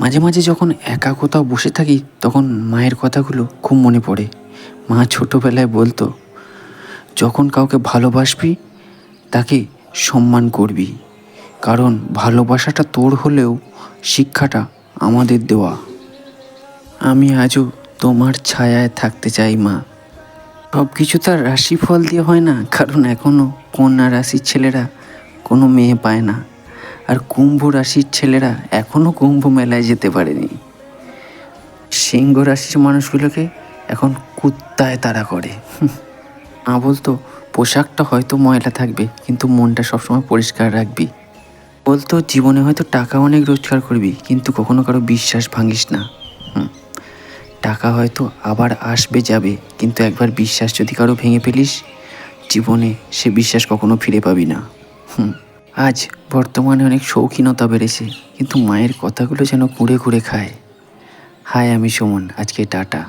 মাঝে মাঝে যখন একা কোথাও বসে থাকি তখন মায়ের কথাগুলো খুব মনে পড়ে। মা ছোটোবেলায় বলতো, যখন কাউকে ভালোবাসবি তাকে সম্মান করবি, কারণ ভালোবাসাটা তোর হলেও শিক্ষাটা আমাদের দেওয়া। আমি আজও তোমার ছায়ায় থাকতে চাই মা। সব কিছু তার রাশিফল দিয়ে হয় না, কারণ এখনও কন্যা রাশির ছেলেরা কোনো মেয়ে পায় না, আর কুম্ভ রাশির ছেলেরা এখনও কুম্ভ মেলায় যেতে পারেনি। সিংহ রাশির মানুষগুলোকে এখন কুত্তায় তাড়া করে। মা বলতো, পোশাকটা হয়তো ময়লা থাকবে কিন্তু মনটা সবসময় পরিষ্কার রাখবি। বলতো, জীবনে হয়তো টাকা অনেক রোজগার করবি কিন্তু কখনো কারো বিশ্বাস ভাঙিস না। টাকা হয়তো আবার আসবে যাবে, কিন্তু একবার বিশ্বাস যদি কারো ভেঙে ফেলিস, জীবনে সে বিশ্বাস কখনো ফিরে পাবি না। আজ বর্তমানে অনেক শৌখিনতা বেড়েছে, কিন্তু মায়ের কথাগুলো যেন কুড়ে কুড়ে খায়। হাই, আমি সুমন, আজকে টাটা।